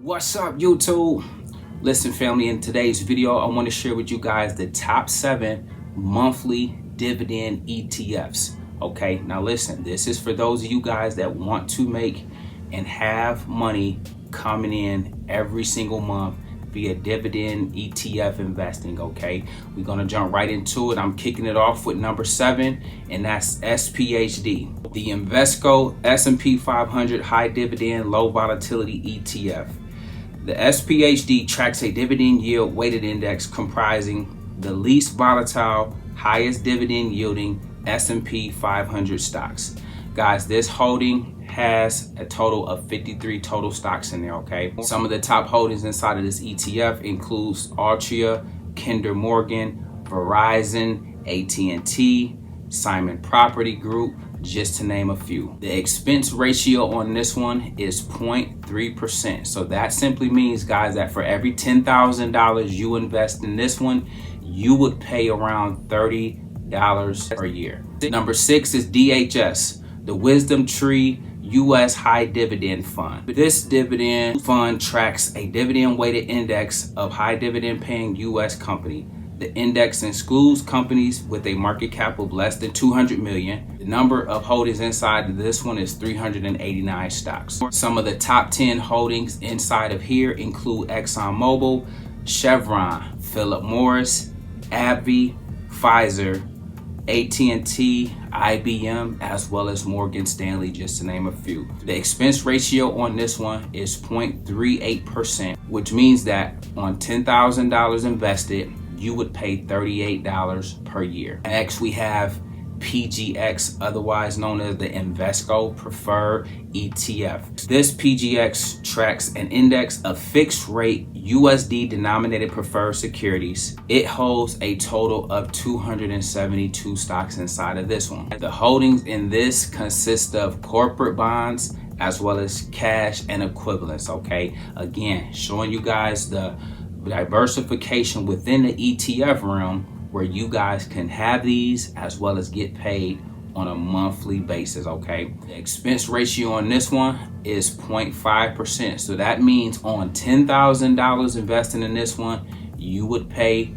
What's up, YouTube? Listen, family, in today's video I want to share with you guys the top 7 monthly dividend ETFs. Okay, now listen, this is for those of you guys that want to make and have money coming in every single month via dividend ETF investing. Okay, we're gonna jump right into it. I'm kicking it off with number 7, and that's SPHD, the Invesco S&P 500 high dividend low volatility ETF. The SPHD tracks a dividend yield weighted index comprising the least volatile, highest dividend yielding S&P 500 stocks. Guys, this holding has a total of 53 total stocks in there, okay? Some of the top holdings inside of this ETF includes Altria, Kinder Morgan, Verizon, AT&T, Simon Property Group, just to name a few. The expense ratio on this one is 0.3%. So that simply means, guys, that for every $10,000 you invest in this one, you would pay around $30 per year. Number 6 is DHS, the Wisdom Tree U.S. High Dividend Fund. This dividend fund tracks a dividend weighted index of high dividend paying U.S. company. The index excludes companies with a market cap of less than 200 million. The number of holdings inside of this one is 389 stocks. Some of the top 10 holdings inside of here include ExxonMobil, Chevron, Philip Morris, AbbVie, Pfizer, AT&T, IBM, as well as Morgan Stanley, just to name a few. The expense ratio on this one is 0.38%, which means that on $10,000 invested, you would pay $38 per year. Next, we have PGX, otherwise known as the Invesco Preferred ETF. This PGX tracks an index of fixed rate USD denominated preferred securities. It holds a total of 272 stocks inside of this one. The holdings in this consist of corporate bonds as well as cash and equivalents, okay? Again, showing you guys the diversification within the ETF realm, where you guys can have these as well as get paid on a monthly basis, okay? The expense ratio on this one is 0.5%. So that means on $10,000 investing in this one, you would pay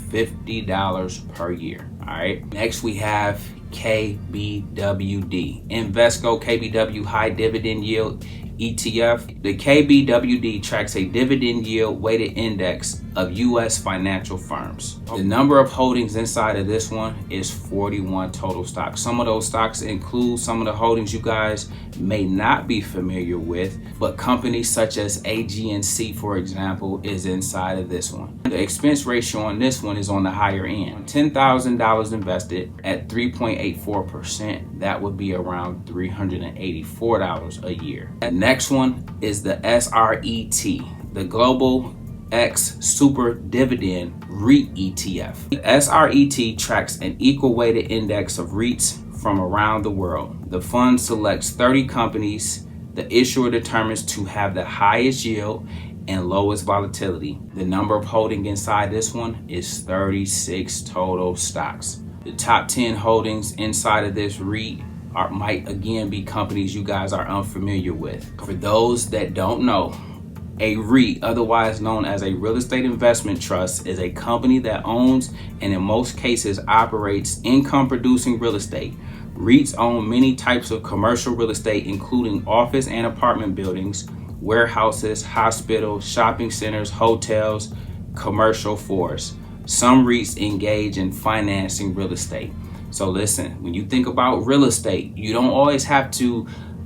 $50 per year, all right? Next, we have KBWD, Invesco KBW High Dividend Yield ETF. The KBWD tracks a dividend yield weighted index of U.S. financial firms. The number of holdings inside of this one is 41 total stocks. Some of those stocks include some of the holdings you guys may not be familiar with, but companies such as AG&C, for example, is inside of this one. The expense ratio on this one is on the higher end. $10,000 invested at 3.84%, that would be around $384 a year. The next one is the SRET, the Global X Super Dividend REIT ETF. The SRET tracks an equal weighted index of REITs from around the world. The fund selects 30 companies. The issuer determines to have the highest yield and lowest volatility. The number of holdings inside this one is 36 total stocks. The top 10 holdings inside of this REIT might again be companies you guys are unfamiliar with. For those that don't know, a REIT, otherwise known as a real estate investment trust, is a company that owns and in most cases operates income producing real estate. REITs own many types of commercial real estate, including office and apartment buildings, warehouses, hospitals, shopping centers, hotels, commercial forests. Some REITs engage in financing real estate. So listen, when you think about real estate, you don't always have to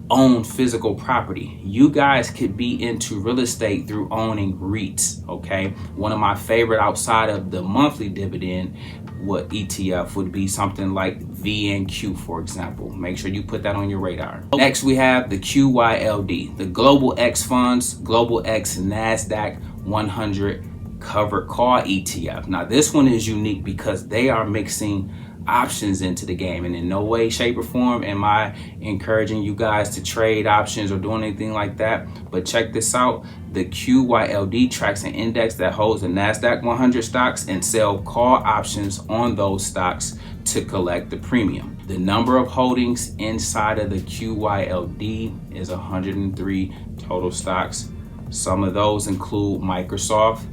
own physical property. You guys could be into real estate through owning REITs, okay? One of my favorite outside of the monthly dividend ETF would be something like VNQ, for example. Make sure you put that on your radar. Next, we have the QYLD, the Global X Funds, Global X NASDAQ 100 Covered Call ETF. Now, this one is unique because they are mixing options into the game, and in no way, shape, or form am I encouraging you guys to trade options or doing anything like that. But check this out. The QYLD tracks an index that holds the NASDAQ 100 stocks and sell call options on those stocks to collect the premium. The number of holdings inside of the QYLD is 103 total stocks. Some of those include Microsoft,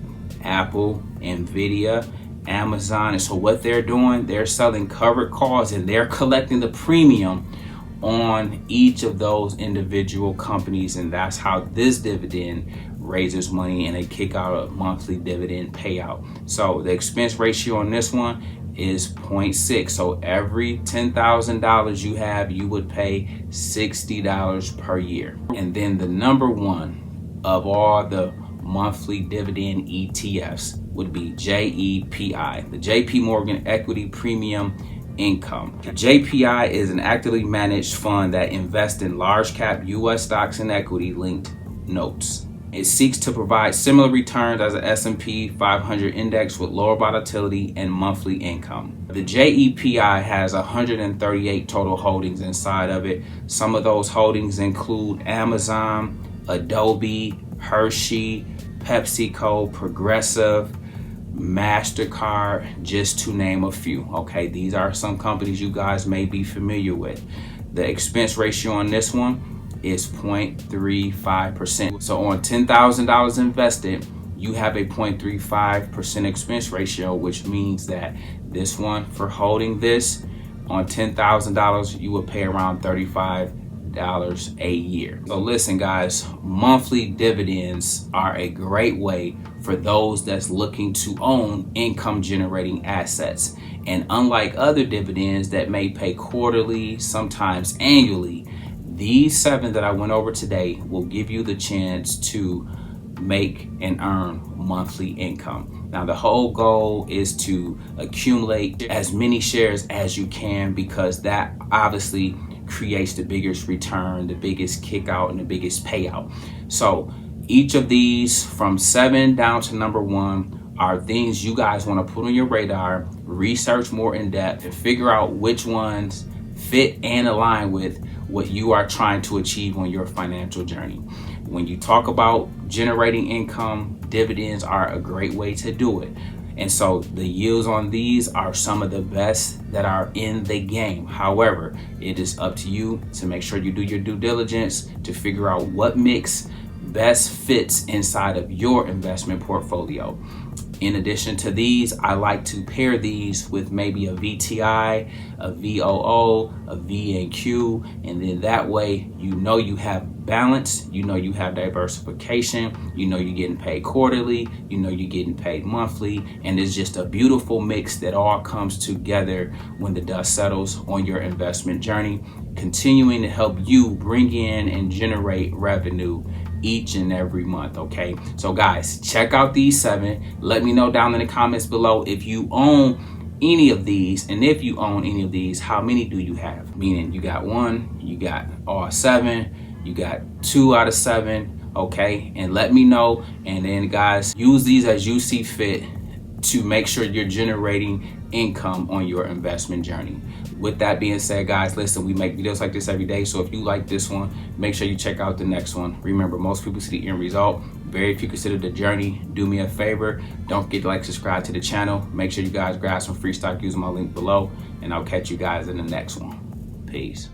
Apple, Nvidia, Amazon. And so what they're doing, they're selling covered calls and they're collecting the premium on each of those individual companies. And that's how this dividend raises money, and they kick out a monthly dividend payout. So the expense ratio on this one is 0.6. So every $10,000 you have, you would pay $60 per year. And then the number one of all the monthly dividend ETFs would be JEPI, the JP Morgan Equity Premium Income. JPI is an actively managed fund that invests in large cap US stocks and equity linked notes. It seeks to provide similar returns as an S&P 500 index with lower volatility and monthly income. The JEPI has 138 total holdings inside of it. Some of those holdings include Amazon, Adobe, Hershey, PepsiCo, Progressive, MasterCard, just to name a few. Okay, these are some companies you guys may be familiar with. The expense ratio on this one is 0.35%. So on $10,000 invested, you have a 0.35% expense ratio, which means that this one, for holding this on $10,000, you would pay around $35 a year. So listen guys, monthly dividends are a great way for those that's looking to own income generating assets. And unlike other dividends that may pay quarterly, sometimes annually, these 7 that I went over today will give you the chance to make and earn monthly income. Now the whole goal is to accumulate as many shares as you can, because that obviously creates the biggest return, the biggest kick out, and the biggest payout. So each of these from 7 down to number 1 are things you guys want to put on your radar, research more in depth, and figure out which ones fit and align with what you are trying to achieve on your financial journey. When you talk about generating income, dividends are a great way to do it. And so the yields on these are some of the best that are in the game. However, it is up to you to make sure you do your due diligence to figure out what mix best fits inside of your investment portfolio. In addition to these, I like to pair these with maybe a VTI, a VOO, a VNQ, and then that way you know you have balance, you know you have diversification, you know you're getting paid quarterly, you know you're getting paid monthly, and it's just a beautiful mix that all comes together when the dust settles on your investment journey, continuing to help you bring in and generate revenue each and every month. Okay, so guys, check out these 7. Let me know down in the comments below if you own any of these, and if you own any of these, how many do you have? Meaning you got 1, you got all 7, you got 2 out of 7. Okay, and let me know. And then guys, use these as you see fit to make sure you're generating income on your investment journey. With that being said, guys, listen, we make videos like this every day. So if you like this one, make sure you check out the next one. Remember, most people see the end result. Very few consider the journey. Do me a favor. Don't forget to like, subscribe to the channel. Make sure you guys grab some free stock using my link below. And I'll catch you guys in the next one. Peace.